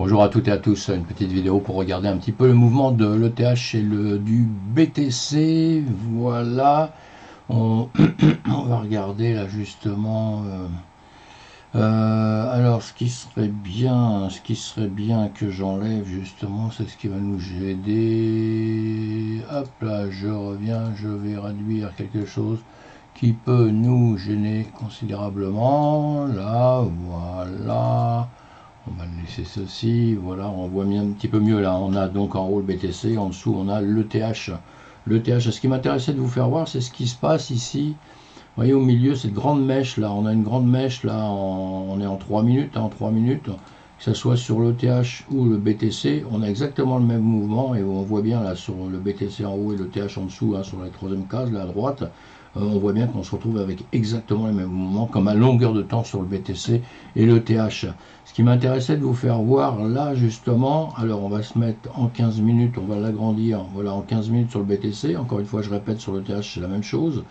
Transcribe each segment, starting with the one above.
Bonjour à toutes et à tous, une petite vidéo pour regarder un petit peu le mouvement de l'ETH et du BTC. Voilà, on, on va regarder là justement. Alors ce qui serait bien que j'enlève justement, c'est ce qui va nous aider. Hop là, je reviens, je vais réduire quelque chose qui peut nous gêner considérablement. Là, voilà. On va laisser ceci, voilà, on voit bien un petit peu mieux là. On a donc en haut le BTC, en dessous on a l'ETH. L'ETH, ce qui m'intéressait de vous faire voir, c'est ce qui se passe ici. Vous voyez au milieu, cette grande mèche là, on a une grande mèche là, on est en 3 minutes, en 3 minutes, que ce soit sur l'ETH ou le BTC, on a exactement le même mouvement et on voit bien là sur le BTC en haut et l'ETH en dessous, hein, sur la troisième case là à droite, on voit bien qu'on se retrouve avec exactement les mêmes mouvements comme à longueur de temps sur le BTC et l'ETH. Ce qui m'intéressait de vous faire voir là justement, alors on va se mettre en 15 minutes, on va l'agrandir, voilà en 15 minutes sur le BTC, encore une fois je répète sur l'ETH c'est la même chose.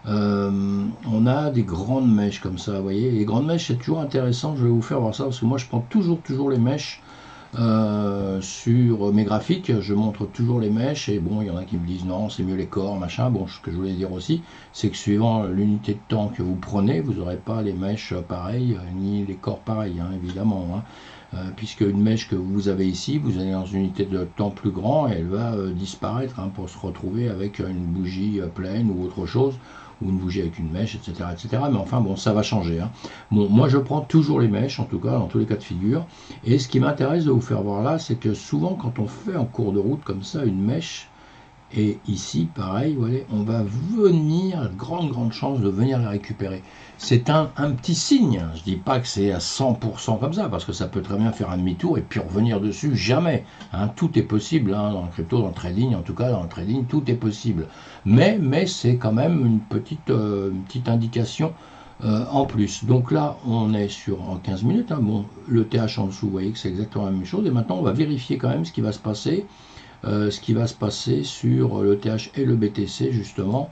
On a des grandes mèches comme ça, vous voyez, les grandes mèches c'est toujours intéressant, je vais vous faire voir ça parce que moi je prends toujours les mèches sur mes graphiques, je montre toujours les mèches et bon il y en a qui me disent non c'est mieux les corps machin. Bon, ce que je voulais dire aussi c'est que suivant l'unité de temps que vous prenez vous n'aurez pas les mèches pareilles ni les corps pareils, hein, évidemment, hein. Puisque une mèche que vous avez ici, vous allez dans une unité de temps plus grand et elle va disparaître, hein, pour se retrouver avec une bougie pleine ou autre chose, ou une bougie avec une mèche, etc., etc. Mais enfin bon, ça va changer, hein. Bon, moi je prends toujours les mèches, en tout cas dans tous les cas de figure. Et ce qui m'intéresse de vous faire voir là, c'est que souvent quand on fait en cours de route comme ça une mèche, et ici, pareil, voilà, on va venir, grande chance de venir la récupérer. C'est un petit signe. Je ne dis pas que c'est à 100% comme ça, parce que ça peut très bien faire un demi-tour et puis revenir dessus, jamais, hein. Tout est possible, hein, dans le crypto, dans le trading, en tout cas dans le trading, tout est possible. Mais c'est quand même une petite indication en plus. Donc là, on est en 15 minutes. Hein. Bon, le TH en dessous, vous voyez que c'est exactement la même chose. Et maintenant, on va vérifier quand même ce qui va se passer. Sur le TH et le BTC justement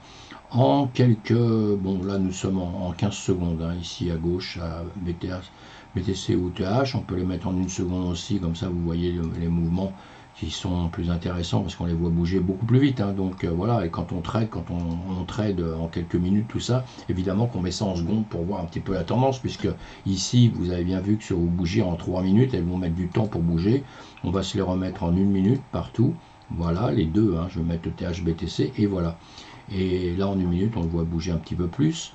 en quelques, bon là nous sommes en 15 secondes, hein, ici à gauche à BTC ou TH, on peut les mettre en une seconde aussi, comme ça vous voyez les mouvements qui sont plus intéressants parce qu'on les voit bouger beaucoup plus vite, hein. Donc voilà, et quand on trade, en quelques minutes tout ça, évidemment qu'on met ça en secondes pour voir un petit peu la tendance, puisque ici vous avez bien vu que sur vos bougies en 3 minutes elles vont mettre du temps pour bouger. On va se les remettre en 1 minute partout, voilà les deux, hein. Je vais mettre le TH BTC et voilà, et là en 1 minute on le voit bouger un petit peu plus.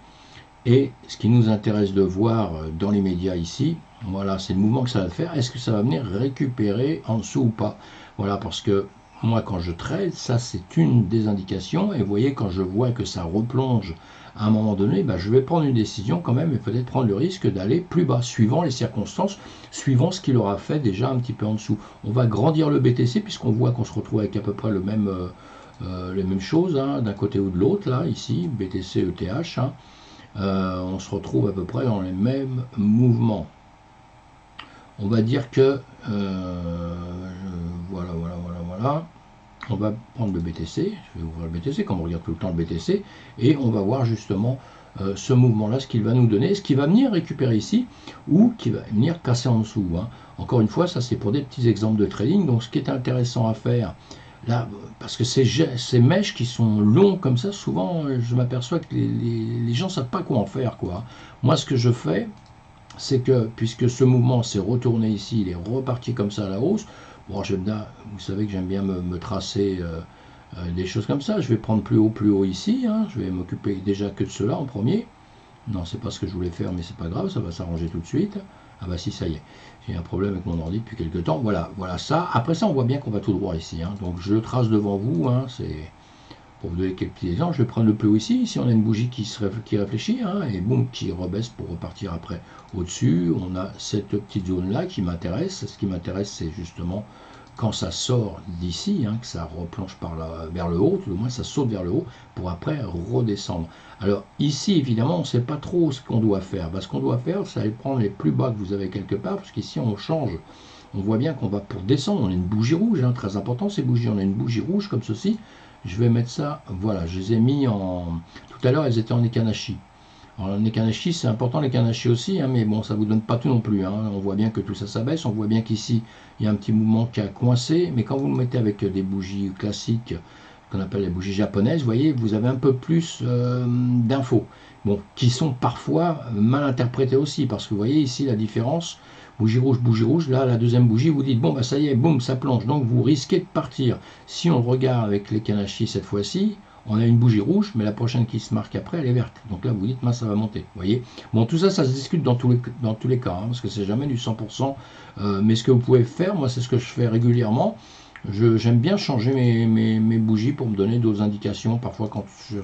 Et ce qui nous intéresse de voir dans les médias ici, voilà, c'est le mouvement que ça va faire. Est-ce que ça va venir récupérer en dessous ou pas? Voilà, parce que moi, quand je trade, ça, c'est une des indications. Et vous voyez, quand je vois que ça replonge à un moment donné, ben, je vais prendre une décision quand même et peut-être prendre le risque d'aller plus bas, suivant les circonstances, suivant ce qu'il aura fait déjà un petit peu en dessous. On va grandir le BTC puisqu'on voit qu'on se retrouve avec à peu près les mêmes choses, hein, d'un côté ou de l'autre, là, ici, BTC, ETH, hein. On se retrouve à peu près dans les mêmes mouvements. On va dire que voilà. On va prendre le BTC, je vais ouvrir le BTC, comme on regarde tout le temps le BTC, et on va voir justement ce mouvement-là, ce qu'il va nous donner, ce qu'il va venir récupérer ici, ou qui va venir casser en dessous, hein. Encore une fois, ça c'est pour des petits exemples de trading. Donc ce qui est intéressant à faire, là, parce que ces mèches qui sont longs comme ça, souvent je m'aperçois que les gens ne savent pas quoi en faire, quoi. Moi, ce que je fais, c'est que puisque ce mouvement s'est retourné ici, il est reparti comme ça à la hausse. Bon, vous savez que j'aime bien me tracer des choses comme ça. Je vais prendre plus haut ici, hein. Je vais m'occuper déjà que de cela en premier. Non, c'est pas ce que je voulais faire, mais c'est pas grave, ça va s'arranger tout de suite. Ah bah si, ça y est, j'ai un problème avec mon ordi depuis quelques temps. Voilà ça. Après ça, on voit bien qu'on va tout droit ici, hein. Donc je trace devant vous, hein, c'est pour vous donner quelques petits exemples. Je vais prendre le plus haut ici. Ici, on a une bougie qui réfléchit, hein, et boum, qui rebaisse pour repartir après au-dessus. On a cette petite zone-là qui m'intéresse. Ce qui m'intéresse, c'est justement quand ça sort d'ici, hein, que ça replonge vers le haut, tout au moins ça saute vers le haut, pour après redescendre. Alors ici, évidemment, on ne sait pas trop ce qu'on doit faire. Ce qu'on doit faire, c'est aller prendre les plus bas que vous avez quelque part, parce qu'ici, on change. On voit bien qu'on va pour descendre. On a une bougie rouge, hein, très important ces bougies. On a une bougie rouge comme ceci. Je vais mettre ça, voilà, je les ai mis en... Tout à l'heure, elles étaient en Ekanashi. Alors les Kanashi, c'est important les Kanashi aussi, hein, mais bon, ça vous donne pas tout non plus. Hein. On voit bien que tout ça s'abaisse, on voit bien qu'ici, il y a un petit mouvement qui a coincé, mais quand vous le mettez avec des bougies classiques, qu'on appelle les bougies japonaises, vous voyez, vous avez un peu plus d'infos, bon, qui sont parfois mal interprétées aussi, parce que vous voyez ici la différence, bougie rouge, là, la deuxième bougie, vous dites, bon, bah ça y est, boum, ça plonge, donc vous risquez de partir. Si on regarde avec les Kanashi cette fois-ci, on a une bougie rouge, mais la prochaine qui se marque après, elle est verte. Donc là, vous dites, mince, ça va monter. Vous voyez. Bon, tout ça, ça se discute dans tous les cas, hein, parce que c'est jamais du 100%. Mais ce que vous pouvez faire, moi, c'est ce que je fais régulièrement. J'aime bien changer mes bougies pour me donner d'autres indications. Parfois, quand je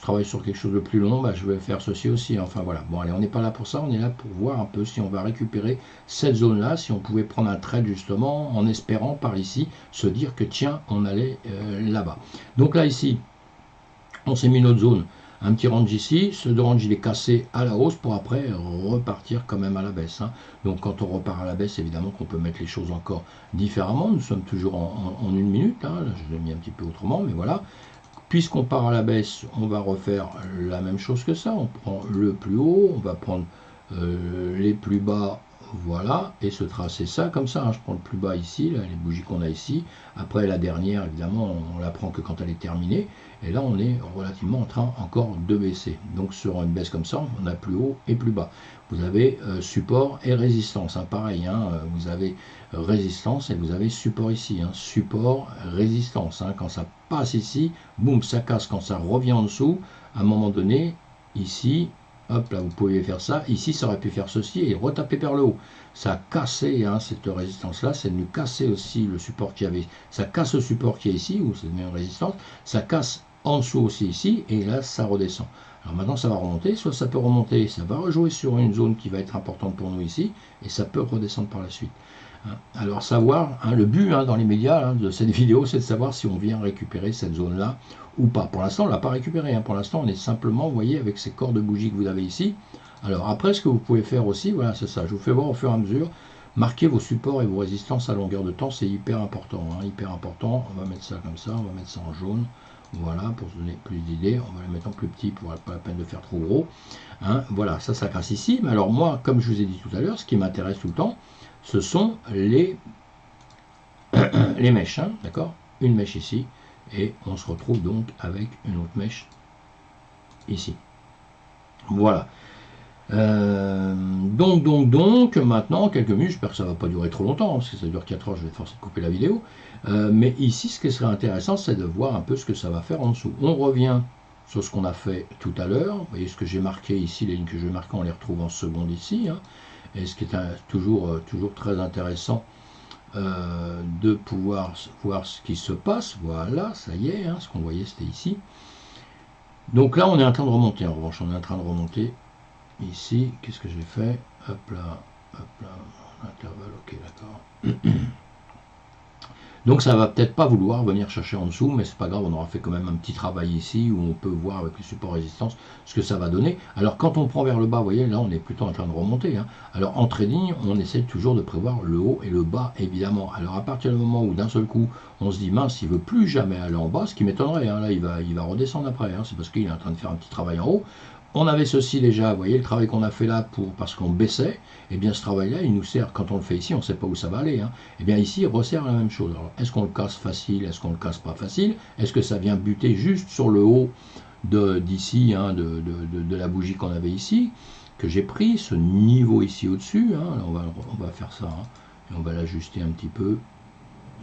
travaille sur quelque chose de plus long, bah, je vais faire ceci aussi. Enfin, voilà. Bon, allez, on n'est pas là pour ça. On est là pour voir un peu si on va récupérer cette zone-là, si on pouvait prendre un trade, justement, en espérant, par ici, se dire que, tiens, on allait là-bas. Donc là, ici, on s'est mis une autre zone, un petit range ici, ce range il est cassé à la hausse pour après repartir quand même à la baisse. Hein. Donc quand on repart à la baisse, évidemment qu'on peut mettre les choses encore différemment, nous sommes toujours en une minute, hein. Là, je l'ai mis un petit peu autrement, mais voilà. Puisqu'on part à la baisse, on va refaire la même chose que ça, on prend le plus haut, on va prendre les plus bas, voilà, et se tracer ça comme ça, hein. Je prends le plus bas ici, là, les bougies qu'on a ici, après la dernière, évidemment, on la prend que quand elle est terminée, et là on est relativement en train encore de baisser. Donc sur une baisse comme ça, on a plus haut et plus bas. Vous avez support et résistance, hein, pareil, hein, vous avez résistance et vous avez support ici, hein, support, résistance, hein, quand ça passe ici, boum, ça casse, quand ça revient en dessous, à un moment donné, ici, hop là, vous pouvez faire ça, ici ça aurait pu faire ceci et retaper vers le haut. Ça a cassé, hein, cette résistance-là, c'est venu casser aussi le support qu'il y avait, ça casse le support qui est ici, où c'est une résistance, ça casse en dessous aussi ici, et là ça redescend. Alors maintenant ça va remonter, soit ça peut remonter, ça va rejouer sur une zone qui va être importante pour nous ici, et ça peut redescendre par la suite. Alors savoir, hein, le but dans les médias de cette vidéo, c'est de savoir si on vient récupérer cette zone-là ou pas. Pour l'instant, on ne l'a pas récupéré, pour l'instant on est simplement, vous voyez, avec ces corps de bougies que vous avez ici. Alors après, ce que vous pouvez faire aussi, voilà, c'est ça, je vous fais voir au fur et à mesure, marquez vos supports et vos résistances à longueur de temps, c'est hyper important, hyper important. On va mettre ça comme ça, on va mettre ça en jaune. Voilà, pour se donner plus d'idées, on va le mettre en plus petit pour pas la peine de faire trop gros. Voilà, ça casse ici. Mais alors moi, comme je vous ai dit tout à l'heure, ce qui m'intéresse tout le temps, ce sont les mèches, d'accord? Une mèche ici, et on se retrouve donc avec une autre mèche ici. Voilà. Donc, maintenant, quelques minutes, j'espère que ça ne va pas durer trop longtemps, parce que ça dure 4 heures, je vais être forcé de couper la vidéo. Mais ici, ce qui serait intéressant, c'est de voir un peu ce que ça va faire en dessous. On revient sur ce qu'on a fait tout à l'heure. Vous voyez ce que j'ai marqué ici, les lignes que je vais marquer, on les retrouve en seconde ici. Et ce qui est toujours très intéressant, de pouvoir voir ce qui se passe. Voilà, ça y est, ce qu'on voyait, c'était ici. Donc là, on est en train de remonter, en revanche, on est en train de remonter. Ici, qu'est-ce que j'ai fait? Hop là, intervalle, ok, d'accord. Donc ça va peut-être pas vouloir venir chercher en dessous, mais c'est pas grave, on aura fait quand même un petit travail ici, où on peut voir avec le support résistance ce que ça va donner. Alors quand on prend vers le bas, vous voyez, là on est plutôt en train de remonter. Alors en trading, on essaie toujours de prévoir le haut et le bas, évidemment. Alors à partir du moment où d'un seul coup, on se dit, mince, il veut plus jamais aller en bas, ce qui m'étonnerait, là il va redescendre après, c'est parce qu'il est en train de faire un petit travail en haut. On avait ceci déjà, vous voyez, le travail qu'on a fait là parce qu'on baissait, et bien ce travail-là, il nous sert, quand on le fait ici, on ne sait pas où ça va aller, et bien ici, il resserre la même chose. Alors, est-ce qu'on le casse facile, est-ce qu'on le casse pas facile? Est-ce que ça vient buter juste sur le haut d'ici, de la bougie qu'on avait ici, que j'ai pris, ce niveau ici au-dessus, on va faire ça, et on va l'ajuster un petit peu.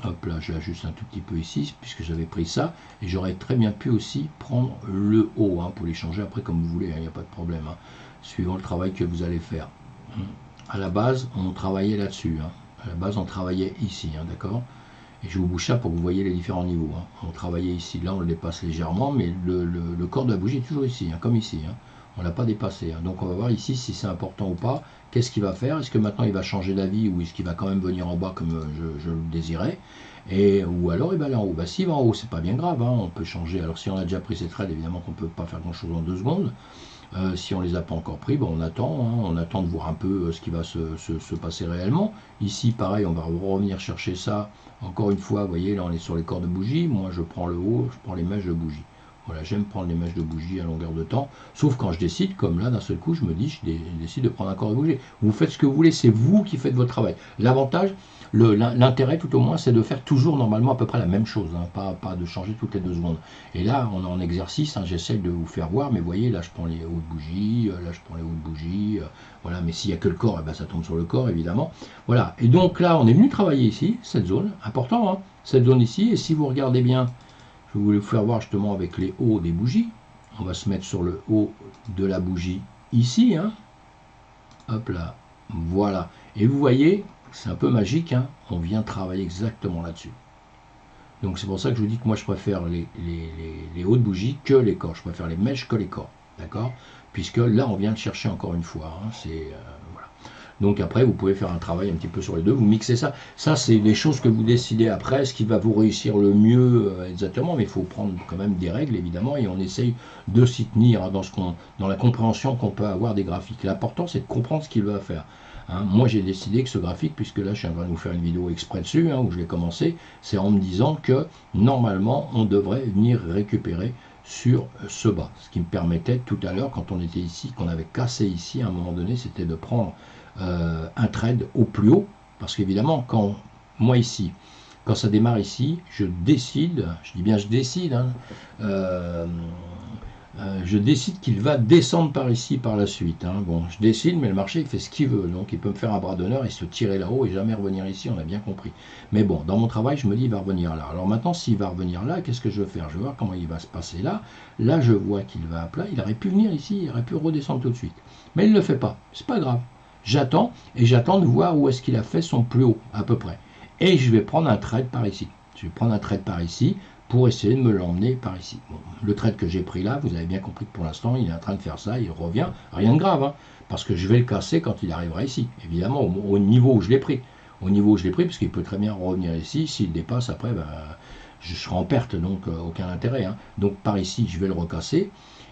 Hop là, j'ajuste un tout petit peu ici, puisque j'avais pris ça, et j'aurais très bien pu aussi prendre le haut, pour les changer après comme vous voulez, il n'y a pas de problème, suivant le travail que vous allez faire. À la base, on travaillait là-dessus, à la base, on travaillait ici, d'accord? Et je vous bouge ça pour que vous voyez les différents niveaux. On travaillait ici, là on le dépasse légèrement, mais le corps de la bougie est toujours ici, comme ici. On ne l'a pas dépassé. Donc on va voir ici si c'est important ou pas. Qu'est-ce qu'il va faire? Est-ce que maintenant il va changer d'avis ou est-ce qu'il va quand même venir en bas comme je le désirais? Ou alors il va aller en haut. S'il va en haut, c'est pas bien grave, on peut changer. Alors si on a déjà pris ces trades, évidemment qu'on ne peut pas faire grand-chose en 2 secondes. Si on ne les a pas encore pris, on attend de voir un peu ce qui va se passer réellement. Ici, pareil, on va revenir chercher ça. Encore une fois, vous voyez, là on est sur les corps de bougie. Moi, je prends le haut, je prends les mèches de bougie. Voilà, j'aime prendre les mèches de bougie à longueur de temps, sauf quand je décide, comme là, d'un seul coup, je me dis, je décide de prendre un corps de bougie. Vous faites ce que vous voulez, c'est vous qui faites votre travail. L'avantage, l'intérêt tout au moins, c'est de faire toujours normalement à peu près la même chose, hein, pas de changer toutes les 2 secondes. Et là, on est en exercice, hein, j'essaie de vous faire voir, mais vous voyez, là, je prends les hautes bougies, là, je prends les hautes bougies, voilà, mais s'il n'y a que le corps, eh ben, ça tombe sur le corps, évidemment. Voilà, et donc là, on est venu travailler ici, cette zone, important, hein, cette zone ici, et si vous regardez bien, je voulais vous faire voir justement avec les hauts des bougies. On va se mettre sur le haut de la bougie ici. Hein. Hop là. Voilà. Et vous voyez, c'est un peu magique. Hein. On vient travailler exactement là-dessus. Donc c'est pour ça que je vous dis que moi je préfère les hautes bougies que les corps. Je préfère les mèches que les corps. D'accord? Puisque là on vient de chercher encore une fois. Hein. C'est... voilà. Donc après, vous pouvez faire un travail un petit peu sur les deux, vous mixez ça. Ça, c'est des choses que vous décidez après, ce qui va vous réussir le mieux exactement, mais il faut prendre quand même des règles, évidemment, et on essaye de s'y tenir hein, dans la compréhension qu'on peut avoir des graphiques. L'important, c'est de comprendre ce qu'il va faire. Hein. Moi, j'ai décidé que ce graphique, puisque là, je suis en train de vous faire une vidéo exprès dessus, hein, où je l'ai commencé, c'est en me disant que, normalement, on devrait venir récupérer sur ce bas. Ce qui me permettait, tout à l'heure, quand on était ici, qu'on avait cassé ici, à un moment donné, c'était de prendre un trade au plus haut, parce qu'évidemment, quand moi ici, quand ça démarre ici, je décide, je dis bien je décide, hein, je décide qu'il va descendre par ici par la suite. Hein. Bon, je décide, mais le marché il fait ce qu'il veut, donc il peut me faire un bras d'honneur et se tirer là-haut et jamais revenir ici, on a bien compris. Mais bon, dans mon travail, je me dis il va revenir là. Alors maintenant, s'il va revenir là, qu'est-ce que je vais faire? Je vais voir comment il va se passer là. Là, je vois qu'il va à plat, il aurait pu venir ici, il aurait pu redescendre tout de suite. Mais il ne le fait pas, c'est pas grave. J'attends et j'attends de voir où est-ce qu'il a fait son plus haut à peu près. Et je vais prendre un trade par ici. Je vais prendre un trade par ici pour essayer de me l'emmener par ici. Bon, le trade que j'ai pris là, vous avez bien compris que pour l'instant, il est en train de faire ça, il revient. Rien de grave, hein, parce que je vais le casser quand il arrivera ici. Évidemment, au niveau où je l'ai pris. Au niveau où je l'ai pris, parce qu'il peut très bien revenir ici. S'il dépasse, après, ben, je serai en perte, donc aucun intérêt. Hein. Donc par ici, je vais le recasser.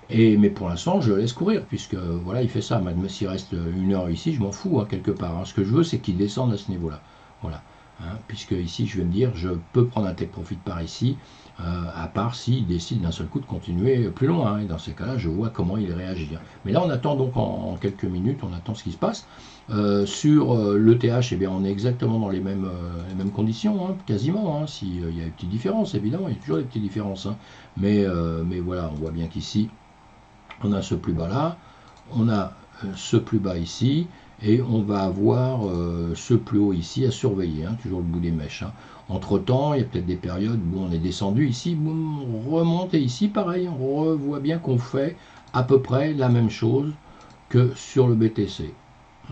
Mais pour l'instant, je le laisse courir, puisque voilà, il fait ça. Même s'il reste 1 heure ici, je m'en fous, hein, quelque part. Hein. Ce que je veux, c'est qu'il descende à ce niveau-là. Voilà. Hein, puisque ici, je vais me dire, je peux prendre un take profit par ici, à part s'il décide d'un seul coup de continuer plus loin. Hein, et dans ces cas-là, je vois comment il réagit. Mais là, on attend donc en quelques minutes, on attend ce qui se passe. Sur l'ETH, eh bien, on est exactement dans les mêmes conditions, hein, quasiment. Hein, il y a des petites différences, évidemment, il y a toujours des petites différences. Hein, mais voilà, on voit bien qu'ici, on a ce plus bas là, on a ce plus bas ici, et on va avoir ce plus haut ici à surveiller, hein, toujours le bout des mèches. Hein. Entre temps, il y a peut-être des périodes où on est descendu ici, boum, on remonte, et ici pareil, on revoit bien qu'on fait à peu près la même chose que sur le BTC.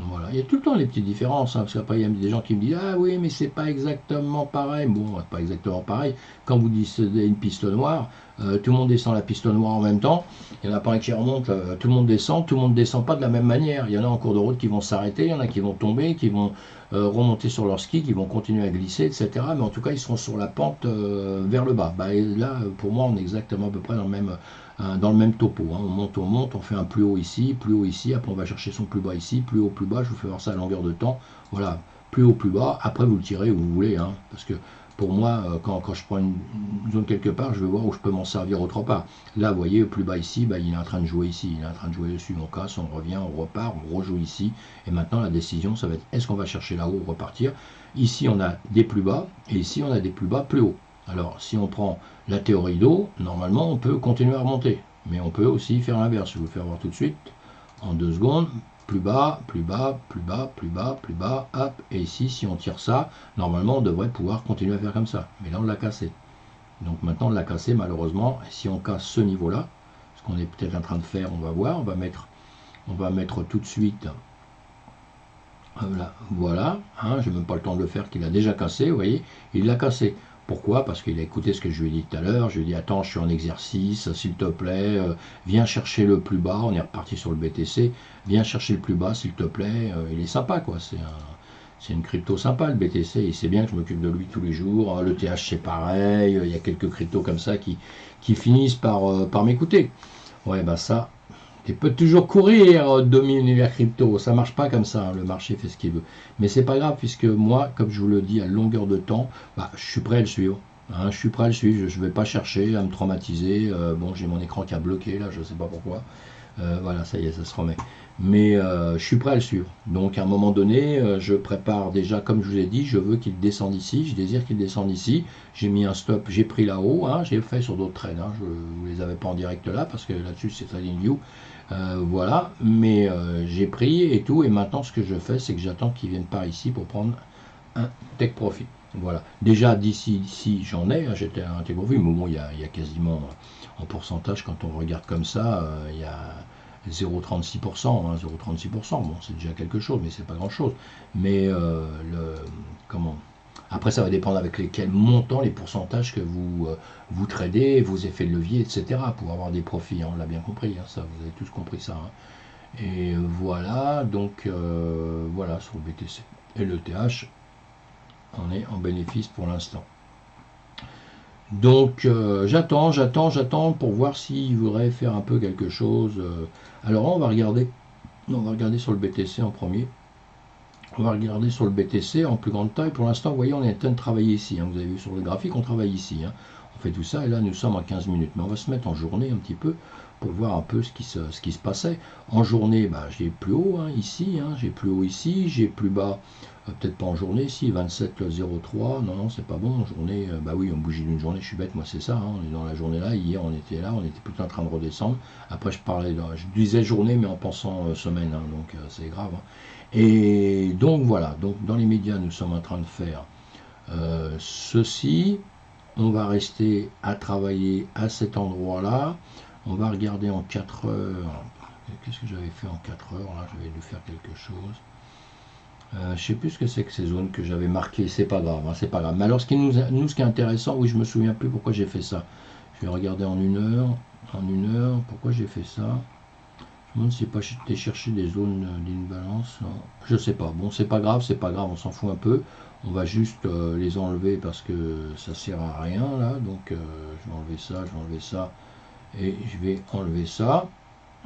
Voilà. Il y a tout le temps les petites différences, hein, parce qu'après il y a des gens qui me disent ah oui mais c'est pas exactement pareil. Bon, c'est pas exactement pareil. Quand vous décidez une piste noire, tout le monde descend la piste noire en même temps. Il n'y en a pas un qui remonte, tout le monde descend pas de la même manière. Il y en a en cours de route qui vont s'arrêter, il y en a qui vont tomber, qui vont remonter sur leur ski, qui vont continuer à glisser, etc. Mais en tout cas ils seront sur la pente vers le bas. Bah, et là pour moi on est exactement à peu près dans le même topo. Hein. On monte, on fait un plus haut ici, après on va chercher son plus bas ici, plus haut, plus bas, je vous fais voir ça à longueur de temps. Voilà, plus haut, plus bas, après vous le tirez où vous voulez, hein, parce que pour moi, quand je prends une zone quelque part, je vais voir où je peux m'en servir autre part. Là, vous voyez, plus bas ici, bah, il est en train de jouer ici, il est en train de jouer dessus, on casse, on revient, on repart, on rejoue ici, et maintenant la décision, ça va être, est-ce qu'on va chercher là-haut ou repartir? Ici, on a des plus bas, et ici, on a des plus bas plus haut. Alors, si on prend la théorie d'eau, normalement, on peut continuer à remonter. Mais on peut aussi faire l'inverse. Je vais vous faire voir tout de suite, en 2 secondes. Plus bas, plus bas, plus bas, plus bas, plus bas, hop. Et ici, si on tire ça, normalement, on devrait pouvoir continuer à faire comme ça. Mais là, on l'a cassé. Donc maintenant, on l'a cassé, malheureusement. Et si on casse ce niveau-là, ce qu'on est peut-être en train de faire, on va voir. On va mettre tout de suite... Voilà, hein, je n'ai même pas le temps de le faire, qu'il a déjà cassé, vous voyez, il l'a cassé. Pourquoi? Parce qu'il a écouté ce que je lui ai dit tout à l'heure. Je lui ai dit attends, je suis en exercice, s'il te plaît, viens chercher le plus bas. On est reparti sur le BTC. Viens chercher le plus bas, s'il te plaît. Il est sympa, quoi. C'est une crypto sympa, le BTC. Il sait bien que je m'occupe de lui tous les jours. Le TH, c'est pareil. Il y a quelques cryptos comme ça qui finissent par m'écouter. Ouais, bah ça. Il peut toujours courir demi univers crypto, ça marche pas comme ça, hein, le marché fait ce qu'il veut. Mais c'est pas grave puisque moi, comme je vous le dis à longueur de temps, bah, je suis prêt à le suivre. Hein, je suis prêt à le suivre, je ne vais pas chercher à me traumatiser. Bon, j'ai mon écran qui a bloqué là, je ne sais pas pourquoi. Voilà, ça y est, ça se remet. Mais je suis prêt à le suivre. Donc à un moment donné, je prépare déjà, comme je vous ai dit, je veux qu'il descende ici, je désire qu'il descende ici. J'ai mis un stop, j'ai pris là-haut, hein, j'ai fait sur d'autres trades. Hein, je ne vous les avais pas en direct là, parce que là-dessus c'est TradingView. Voilà, mais j'ai pris et tout. Et maintenant, ce que je fais, c'est que j'attends qu'ils viennent par ici pour prendre un take profit. Voilà. Déjà d'ici ici j'en ai, hein, j'étais à un take profit, mais bon, il y a quasiment en pourcentage, quand on regarde comme ça, il y a 0,36%, hein, 0,36%, bon c'est déjà quelque chose, mais c'est pas grand chose. Mais comment après ça va dépendre avec lesquels montants, les pourcentages que vous tradez, vos effets de levier, etc. pour avoir des profits, hein, on l'a bien compris, hein, ça vous avez tous compris ça. Hein. Et voilà, donc voilà sur le BTC. Et le TH, on est en bénéfice pour l'instant. Donc j'attends pour voir s'il voudrait faire un peu quelque chose. Alors on va regarder sur le BTC en premier. On va regarder sur le BTC en plus grande taille. Pour l'instant, vous voyez, on est en train de travailler ici. Hein. Vous avez vu sur le graphique, on travaille ici. Hein. On fait tout ça et là, nous sommes à 15 minutes. Mais on va se mettre en journée un petit peu pour voir un peu ce qui se passait. En journée, bah, j'ai plus haut hein, ici, hein. J'ai plus haut ici, j'ai plus bas, peut-être pas en journée ici, 27,03. Non, c'est pas bon. En journée, bah oui, on bougie d'une journée, je suis bête, moi c'est ça. Hein. On est dans la journée là. Hier, on était plutôt en train de redescendre. Après, je disais journée, mais en pensant semaine. Hein, donc, c'est grave. Hein. Et donc voilà, donc dans les médias, nous sommes en train de faire ceci. On va rester à travailler à cet endroit-là. On va regarder en 4 heures. Qu'est-ce que j'avais fait en 4 heures là? J'avais dû faire quelque chose. Je ne sais plus ce que c'est que ces zones que j'avais marquées. C'est pas grave, hein, c'est pas grave. Mais alors, ce qui est intéressant, oui, je me souviens plus pourquoi j'ai fait ça. Je vais regarder en 1 heure. En 1 heure, pourquoi j'ai fait ça? Je me demande si pas été chercher des zones d'imbalance. Je sais pas. Bon, c'est pas grave, on s'en fout un peu. On va juste les enlever parce que ça sert à rien là. Donc je vais enlever ça, et je vais enlever ça.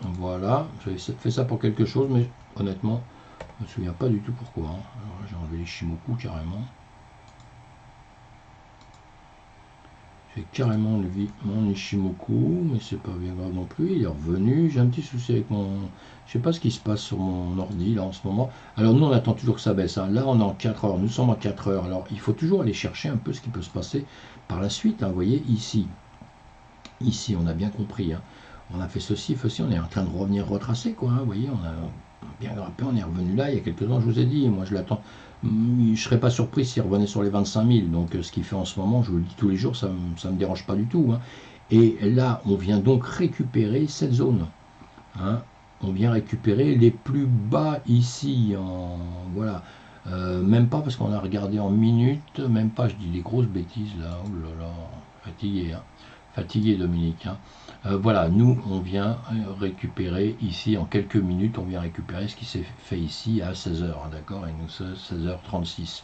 Voilà, j'avais fait ça pour quelque chose, mais honnêtement, je me souviens pas du tout pourquoi. Hein. Alors j'ai enlevé les Shimoku carrément. J'ai carrément enlevé mon Ishimoku, mais c'est pas bien grave non plus, il est revenu. J'ai un petit souci avec mon... Je sais pas ce qui se passe sur mon ordi là en ce moment. Alors nous on attend toujours que ça baisse. Hein. Là on est en 4 heures, nous sommes en 4 heures. Alors il faut toujours aller chercher un peu ce qui peut se passer par la suite. Hein. Vous voyez ici, on a bien compris. Hein. On a fait ceci, on est en train de revenir retracer quoi. Hein. Vous voyez, on a bien grimpé, on est revenu là il y a quelques temps, je vous ai dit. Moi je l'attends. Je ne serais pas surpris s'il revenait sur les 25 000. Donc ce qu'il fait en ce moment, je vous le dis tous les jours, ça ne me dérange pas du tout. Hein. Et là, on vient donc récupérer cette zone. Hein. On vient récupérer les plus bas ici. Voilà. Même pas parce qu'on a regardé en minutes, même pas, je dis des grosses bêtises là. Oh là là, fatigué. Hein. Fatigué Dominique. Hein. Voilà, nous on vient récupérer ici en quelques minutes, on vient récupérer ce qui s'est fait ici à 16h, hein, d'accord, et nous c'est 16h36.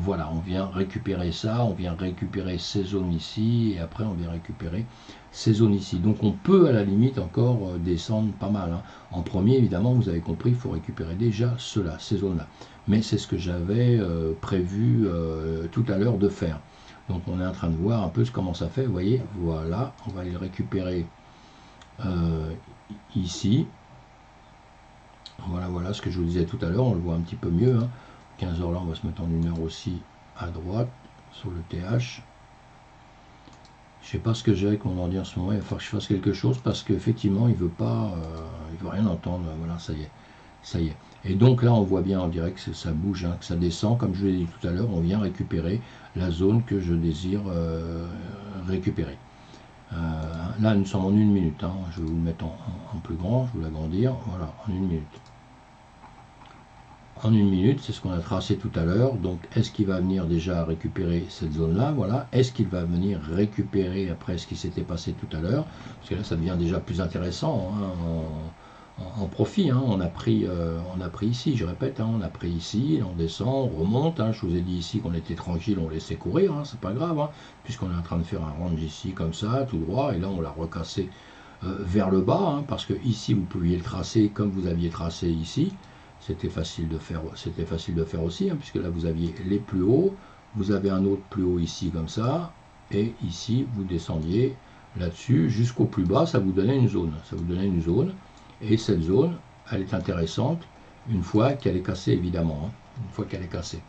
Voilà, on vient récupérer ça, on vient récupérer ces zones ici, et après on vient récupérer ces zones ici. Donc on peut à la limite encore descendre pas mal. Hein. En premier, évidemment, vous avez compris, il faut récupérer déjà ceux-là, ces zones-là. Mais c'est ce que j'avais prévu tout à l'heure de faire. Donc on est en train de voir un peu comment ça fait. Vous voyez, voilà, on va aller le récupérer ici. Voilà ce que je vous disais tout à l'heure, on le voit un petit peu mieux. Hein. 15 heures là, on va se mettre en 1 heure aussi à droite sur le TH. Je sais pas ce que j'ai avec mon ordi en ce moment, il va falloir que je fasse quelque chose parce qu'effectivement il veut rien entendre. Voilà, ça y est. Et donc là on voit bien en direct que ça bouge, hein, que ça descend, comme je l'ai dit tout à l'heure, on vient récupérer la zone que je désire récupérer. Là nous sommes en 1 minute, hein. Je vais vous le mettre en plus grand, je vais vous l'agrandir, voilà, en 1 minute. En 1 minute, c'est ce qu'on a tracé tout à l'heure. Donc, est-ce qu'il va venir déjà récupérer cette zone-là? Voilà. Est-ce qu'il va venir récupérer après ce qui s'était passé tout à l'heure? Parce que là, ça devient déjà plus intéressant hein, en profit. Hein. On a pris ici, je répète, hein, on a pris ici, on descend, on remonte. Hein. Je vous ai dit ici qu'on était tranquille, on laissait courir, hein, c'est pas grave, hein, puisqu'on est en train de faire un range ici comme ça, tout droit, et là on l'a recassé vers le bas, hein, parce que ici vous pouviez le tracer comme vous aviez tracé ici. C'était facile de faire aussi, hein, puisque là vous aviez les plus hauts, vous avez un autre plus haut ici comme ça, et ici vous descendiez là-dessus jusqu'au plus bas, ça vous donnait une zone. Ça vous donnait une zone, et cette zone, elle est intéressante une fois qu'elle est cassée, évidemment. Hein, une fois qu'elle est cassée.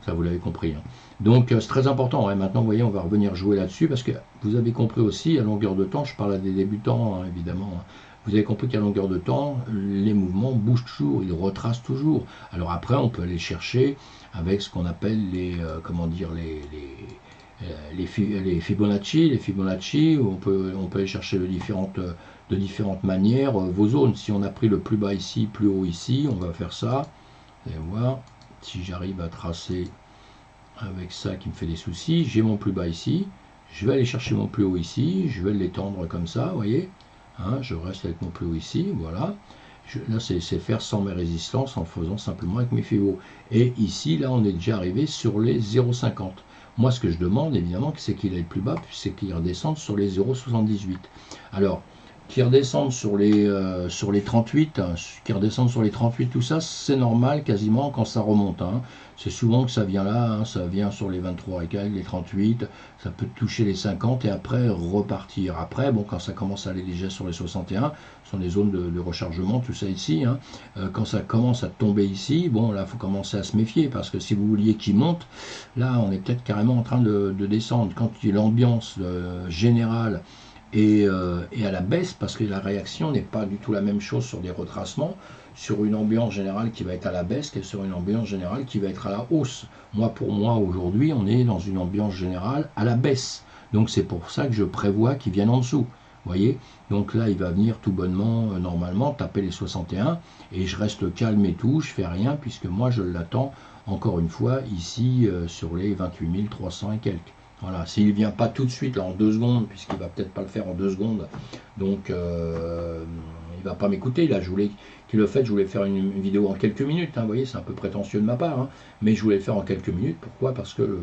Ça, vous l'avez compris. Hein. Donc, c'est très important. Hein. Maintenant, vous voyez, on va revenir jouer là-dessus, parce que vous avez compris aussi, à longueur de temps, je parle à des débutants, hein, évidemment. Hein. Vous avez compris qu'à longueur de temps, les mouvements bougent toujours, ils retracent toujours. Alors après, on peut aller chercher avec ce qu'on appelle les, comment dire, les Fibonacci, on peut aller chercher de différentes manières vos zones. Si on a pris le plus bas ici, plus haut ici, on va faire ça. Vous allez voir, si j'arrive à tracer avec ça qui me fait des soucis, j'ai mon plus bas ici, je vais aller chercher mon plus haut ici, je vais l'étendre comme ça, vous voyez, hein, je reste avec mon plus haut ici, voilà. Là, c'est faire sans mes résistances, en faisant simplement avec mes fibos. Et ici, là, on est déjà arrivé sur les 0,50. Moi, ce que je demande, évidemment, c'est qu'il aille plus bas, puis c'est qu'il redescende sur les 0,78. Alors, qui redescendent sur les 38, hein, qui redescendent sur les 38, tout ça, c'est normal quasiment quand ça remonte. Hein. C'est souvent que ça vient là, hein, ça vient sur les 23 et quelques, les 38, ça peut toucher les 50 et après repartir. Après, bon, quand ça commence à aller déjà sur les 61, ce sont les zones de rechargement, tout ça ici, hein, quand ça commence à tomber ici, bon, là, il faut commencer à se méfier parce que si vous vouliez qu'il monte, là, on est peut-être carrément en train de descendre. Quand il y a l'ambiance générale, et à la baisse, parce que la réaction n'est pas du tout la même chose sur des retracements, sur une ambiance générale qui va être à la baisse que sur une ambiance générale qui va être à la hausse. Pour moi, aujourd'hui, on est dans une ambiance générale à la baisse. Donc c'est pour ça que je prévois qu'il vienne en dessous. Vous voyez? Donc là, il va venir tout bonnement, normalement, taper les 61, et je reste calme et tout, je fais rien, puisque moi, je l'attends, encore une fois, ici, sur les 28 300 et quelques. Voilà, s'il ne vient pas tout de suite, là, en 2 secondes, puisqu'il ne va peut-être pas le faire en 2 secondes, donc il ne va pas m'écouter. Là, je voulais qu'il le fasse, je voulais faire une vidéo en quelques minutes, hein, vous voyez, c'est un peu prétentieux de ma part, hein, mais je voulais le faire en quelques minutes. Pourquoi? Parce que le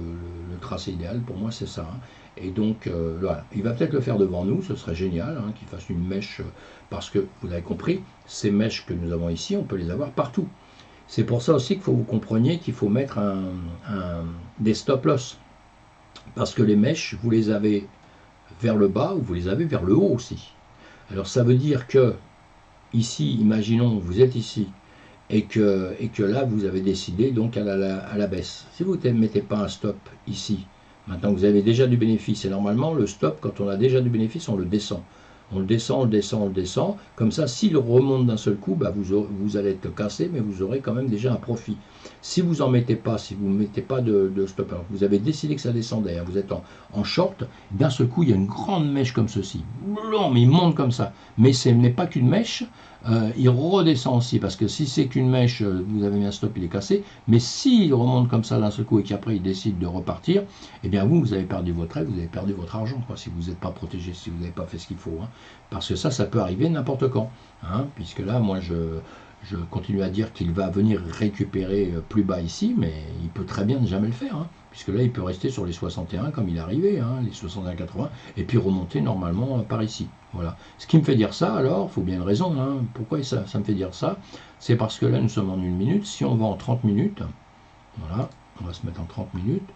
tracé idéal, pour moi, c'est ça. Hein. Et donc, voilà, il va peut-être le faire devant nous, ce serait génial, hein, qu'il fasse une mèche, parce que, vous avez compris, ces mèches que nous avons ici, on peut les avoir partout. C'est pour ça aussi qu'il faut que vous compreniez qu'il faut mettre des stop-loss. Parce que les mèches, vous les avez vers le bas ou vous les avez vers le haut aussi. Alors ça veut dire que, ici, imaginons, vous êtes ici, et que là, vous avez décidé donc à la baisse. Si vous ne mettez pas un stop ici, maintenant que vous avez déjà du bénéfice, et normalement, le stop, quand on a déjà du bénéfice, on le descend. On le descend, on le descend, on le descend. Comme ça, s'il remonte d'un seul coup, bah vous allez être cassé, mais vous aurez quand même déjà un profit. Si vous n'en mettez pas, si vous ne mettez pas de stop, alors vous avez décidé que ça descendait, hein, vous êtes en short, d'un seul coup, il y a une grande mèche comme ceci. Blanc, mais il monte comme ça. Mais ce n'est pas qu'une mèche, il redescend aussi, parce que si c'est qu'une mèche, vous avez mis un stop, il est cassé. Mais s'il remonte comme ça d'un seul coup et qu'après il décide de repartir, eh bien vous avez perdu votre aide, vous avez perdu votre argent, quoi, si vous n'êtes pas protégé, si vous n'avez pas fait ce qu'il faut. Hein. Parce que ça peut arriver n'importe quand. Hein, puisque là, moi, je continue à dire qu'il va venir récupérer plus bas ici, mais il peut très bien ne jamais le faire. Hein, puisque là, il peut rester sur les 61 comme il est arrivé, hein, les 61,80, et puis remonter normalement par ici. Voilà. Ce qui me fait dire ça, alors, il faut bien une raison. Hein, pourquoi ça me fait dire ça? C'est parce que là, nous sommes en 1 minute. Si on va en 30 minutes, voilà, on va se mettre en 30 minutes.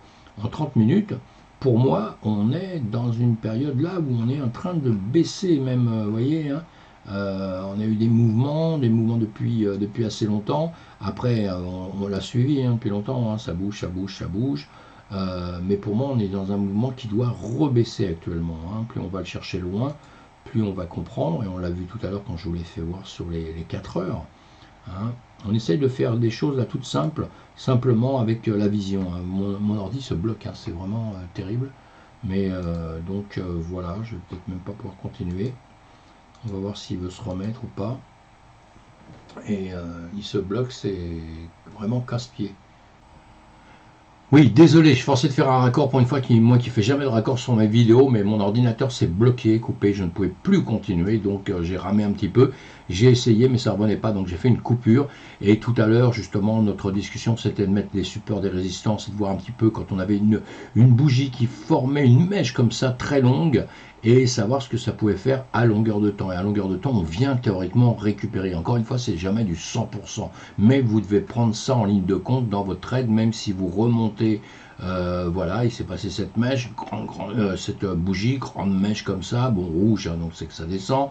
En 30 minutes, pour moi, on est dans une période là où on est en train de baisser même, vous voyez, hein, on a eu des mouvements depuis assez longtemps. Après, on l'a suivi hein, depuis longtemps, hein, ça bouge, ça bouge, ça bouge. Mais pour moi, on est dans un mouvement qui doit rebaisser actuellement. Hein. Plus on va le chercher loin, plus on va comprendre. Et on l'a vu tout à l'heure quand je vous l'ai fait voir sur les 4 heures. Hein. On essaye de faire des choses là toutes simples, simplement avec la vision. Hein. Mon ordi se bloque, hein, c'est vraiment terrible. Mais donc voilà, je vais peut-être même pas pouvoir continuer. On va voir s'il veut se remettre ou pas. Et il se bloque, c'est vraiment casse-pied. Oui, désolé, je forçais de faire un raccord pour une fois, moi qui fais jamais de raccord sur mes vidéos, mais mon ordinateur s'est bloqué, coupé, je ne pouvais plus continuer, donc j'ai ramé un petit peu. J'ai essayé, mais ça ne revenait pas, donc j'ai fait une coupure. Et tout à l'heure, justement, notre discussion, c'était de mettre des supports des résistances et de voir un petit peu quand on avait une bougie qui formait une mèche comme ça, très longue, et savoir ce que ça pouvait faire à longueur de temps. Et à longueur de temps, on vient théoriquement récupérer. Encore une fois, c'est jamais du 100%. Mais vous devez prendre ça en ligne de compte dans votre trade, même si vous remontez Voilà, il s'est passé cette mèche, cette bougie, grande mèche comme ça, bon rouge, hein, donc c'est que ça descend,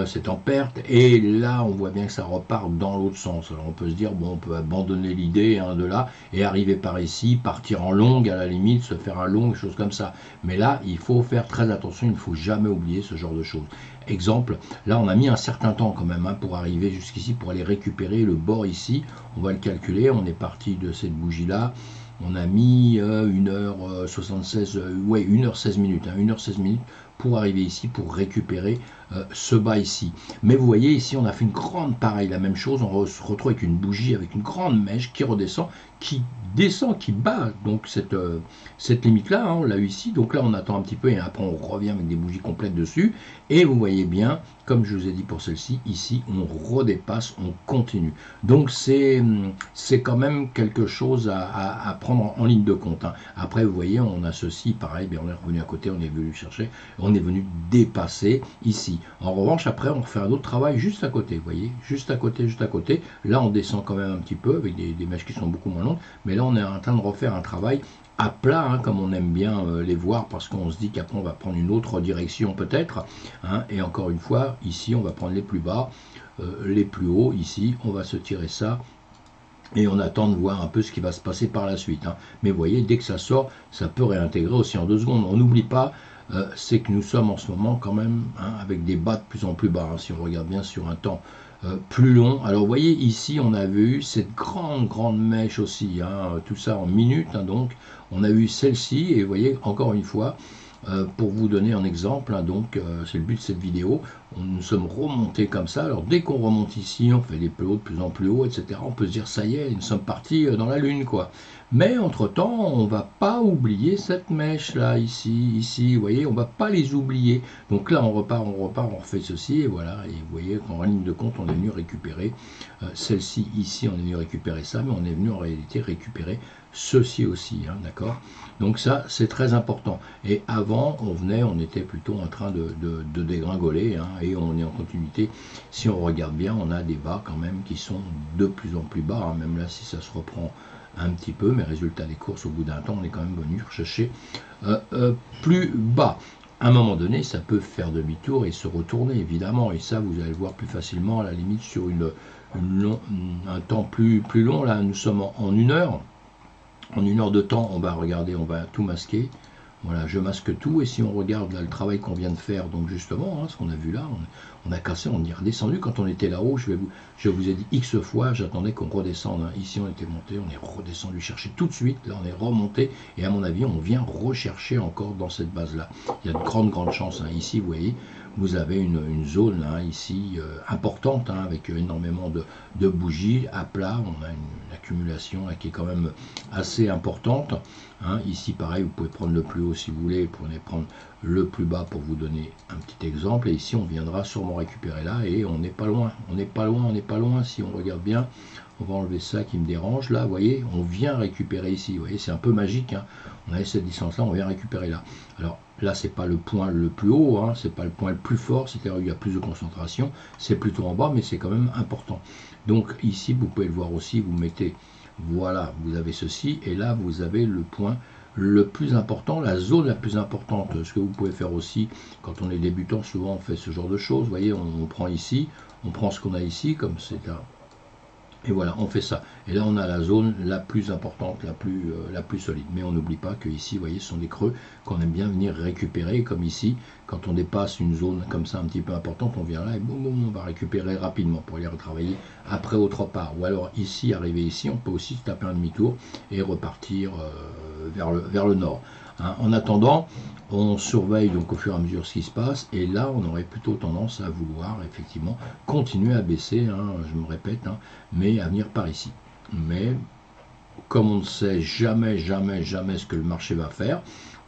c'est en perte, et là on voit bien que ça repart dans l'autre sens. Alors on peut se dire, bon, on peut abandonner l'idée hein, de là, et arriver par ici, partir en longue à la limite, se faire un long, des choses comme ça. Mais là, il faut faire très attention, il ne faut jamais oublier ce genre de choses. Exemple, là on a mis un certain temps quand même hein, pour arriver jusqu'ici, pour aller récupérer le bord ici, on va le calculer, on est parti de cette bougie là, on a mis 1h76, ouais 1h16 minutes, hein, 1h16 minutes pour arriver ici, pour récupérer ce bas ici. Mais vous voyez ici, on a fait une grande, pareil, la même chose, on se retrouve avec une bougie, avec une grande mèche qui redescend, qui descend, qui bat donc cette limite-là, hein, on l'a eu ici, donc là on attend un petit peu et après on revient avec des bougies complètes dessus, et vous voyez bien, comme je vous ai dit pour celle-ci, ici on redépasse, on continue. Donc c'est quand même quelque chose à prendre en ligne de compte. Hein. Après vous voyez, on a ceci, pareil, bien on est revenu à côté, on est venu chercher, on est venu dépasser ici. En revanche, après on fait un autre travail juste à côté, vous voyez, juste à côté, là on descend quand même un petit peu avec des mèches qui sont beaucoup moins longues, mais là on est en train de refaire un travail à plat, hein, comme on aime bien les voir, parce qu'on se dit qu'après on va prendre une autre direction peut-être, hein, et encore une fois, ici on va prendre les plus bas, les plus hauts, ici on va se tirer ça, et on attend de voir un peu ce qui va se passer par la suite. Hein. Mais vous voyez, dès que ça sort, ça peut réintégrer aussi en 2 secondes. On n'oublie pas, c'est que nous sommes en ce moment quand même hein, avec des bas de plus en plus bas, hein, si on regarde bien sur un temps plus long. Alors vous voyez ici on a vu cette grande mèche aussi, hein, tout ça en minutes, hein, donc on a eu celle-ci, et vous voyez encore une fois, pour vous donner un exemple, hein, donc c'est le but de cette vidéo, nous sommes remontés comme ça. Alors dès qu'on remonte ici, on fait des plus hauts de plus en plus haut, etc. On peut se dire ça y est, nous sommes partis dans la lune, quoi. Mais entre temps, on va pas oublier cette mèche là, ici, vous voyez, on va pas les oublier. Donc là, on repart, on refait ceci, et voilà. Et vous voyez qu'en ligne de compte, on est venu récupérer celle-ci ici, on est venu récupérer ça, mais on est venu en réalité récupérer ceci aussi, hein, d'accord. Donc ça, c'est très important. Et avant, on était plutôt en train de dégringoler, hein, et on est en continuité. Si on regarde bien, on a des bas quand même qui sont de plus en plus bas, hein, même là, si ça se reprend un petit peu, mais résultat des courses, au bout d'un temps, on est quand même venu chercher plus bas. À un moment donné, ça peut faire demi-tour et se retourner, évidemment, et ça, vous allez le voir plus facilement, à la limite, sur un temps plus long. Là, nous sommes en 1 heure. En 1 heure de temps, on va regarder, on va tout masquer. Voilà, je masque tout, et si on regarde là le travail qu'on vient de faire, donc justement, hein, ce qu'on a vu là, on a cassé, on y est redescendu. Quand on était là-haut, je vous ai dit X fois, j'attendais qu'on redescende. Hein. Ici, on était monté, on est redescendu chercher tout de suite, là on est remonté, et à mon avis, on vient rechercher encore dans cette base-là. Il y a de grandes chances. Hein. Ici, vous voyez, vous avez une zone hein, ici importante, hein, avec énormément de bougies à plat. On a une accumulation là, qui est quand même assez importante. Hein. Ici, pareil, vous pouvez prendre le plus haut si vous voulez, vous pouvez prendre le plus bas pour vous donner un petit exemple. Et ici, on viendra sûrement récupérer là, et on n'est pas loin. On n'est pas loin. Si on regarde bien, on va enlever ça qui me dérange. Là, vous voyez, on vient récupérer ici. Vous voyez, c'est un peu magique. Hein. On a cette distance-là, on vient récupérer là. Alors, là, c'est pas le point le plus haut, hein, c'est pas le point le plus fort, c'est-à-dire il y a plus de concentration, c'est plutôt en bas, mais c'est quand même important. Donc ici, vous pouvez le voir aussi, vous mettez, voilà, vous avez ceci, et là, vous avez le point le plus important, la zone la plus importante. Ce que vous pouvez faire aussi, quand on est débutant, souvent on fait ce genre de choses, vous voyez, on prend ici, on prend ce qu'on a ici, comme c'est un... Et voilà, on fait ça. Et là, on a la zone la plus importante, la plus solide. Mais on n'oublie pas que ici, vous voyez, ce sont des creux qu'on aime bien venir récupérer. Comme ici, quand on dépasse une zone comme ça un petit peu importante, on vient là et boum, boum, on va récupérer rapidement pour aller retravailler après autre part. Ou alors ici, arriver ici, on peut aussi se taper un demi-tour et repartir vers le nord. Hein. En attendant, on surveille donc au fur et à mesure ce qui se passe, et là on aurait plutôt tendance à vouloir effectivement continuer à baisser, hein, je me répète, hein, mais à venir par ici. Mais comme on ne sait jamais ce que le marché va faire,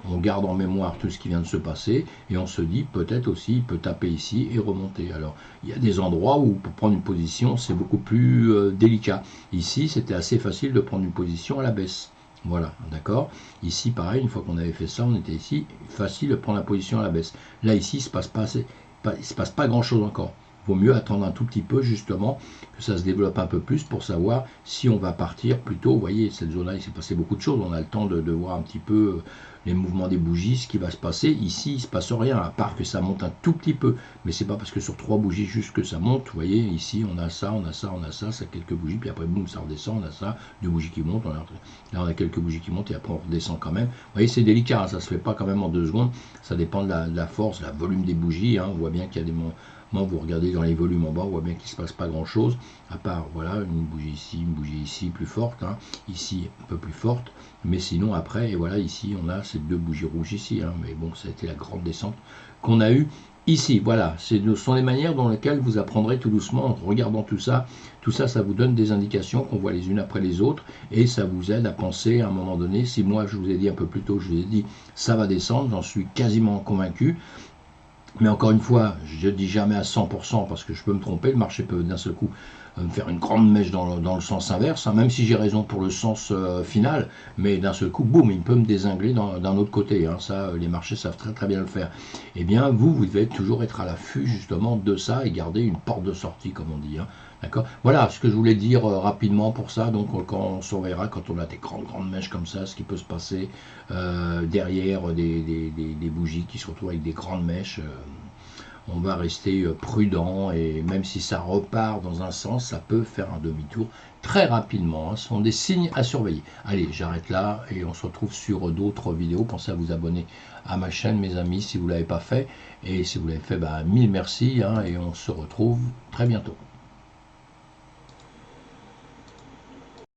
on garde en mémoire tout ce qui vient de se passer, et on se dit peut-être aussi il peut taper ici et remonter. Alors il y a des endroits où pour prendre une position c'est beaucoup plus délicat. Ici c'était assez facile de prendre une position à la baisse. Voilà, d'accord. Ici, pareil, une fois qu'on avait fait ça, on était ici, facile de prendre la position à la baisse. Là, ici, il ne se passe pas grand-chose encore. vaut mieux attendre un tout petit peu justement que ça se développe un peu plus pour savoir si on va partir plutôt. Vous voyez, cette zone-là, il s'est passé beaucoup de choses. On a le temps de voir un petit peu les mouvements des bougies, ce qui va se passer. Ici, il ne se passe rien, à part que ça monte un tout petit peu. Mais c'est pas parce que sur 3 bougies juste que ça monte. Vous voyez, ici, on a ça, on a ça, on a ça, ça quelques bougies, puis après, boum, ça redescend, on a ça, 2 bougies qui montent. Là, on a quelques bougies qui montent et après, on redescend quand même. Vous voyez, c'est délicat, hein, ça se fait pas quand même en 2 secondes. Ça dépend de la force, la volume des bougies. Hein. On voit bien qu'il y a des moments. Vous regardez dans les volumes en bas, on voit bien qu'il ne se passe pas grand chose, à part voilà, une bougie ici plus forte, hein, ici un peu plus forte, mais sinon après, et voilà, ici on a ces 2 bougies rouges ici, hein, mais bon, ça a été la grande descente qu'on a eue ici. Voilà, ce sont les manières dans lesquelles vous apprendrez tout doucement en regardant tout ça. Tout ça, ça vous donne des indications qu'on voit les unes après les autres, et ça vous aide à penser à un moment donné. Si moi je vous ai dit un peu plus tôt, je vous ai dit ça va descendre, j'en suis quasiment convaincu. Mais encore une fois, je ne dis jamais à 100% parce que je peux me tromper, le marché peut d'un seul coup me faire une grande mèche dans le sens inverse, hein, même si j'ai raison pour le sens final, mais d'un seul coup, boum, il peut me désingler d'un autre côté. Hein, ça, les marchés savent très très bien le faire. Eh bien, vous devez toujours être à l'affût justement de ça et garder une porte de sortie, comme on dit. Hein. D'accord. Voilà ce que je voulais dire rapidement pour ça. Donc, quand on surveillera, quand on a des grandes mèches comme ça, ce qui peut se passer derrière des bougies qui se retrouvent avec des grandes mèches. On va rester prudent et même si ça repart dans un sens, ça peut faire un demi-tour très rapidement. Hein. Ce sont des signes à surveiller. Allez, j'arrête là et on se retrouve sur d'autres vidéos. Pensez à vous abonner à ma chaîne, mes amis, si vous ne l'avez pas fait. Et si vous l'avez fait, bah, mille merci hein, et on se retrouve très bientôt.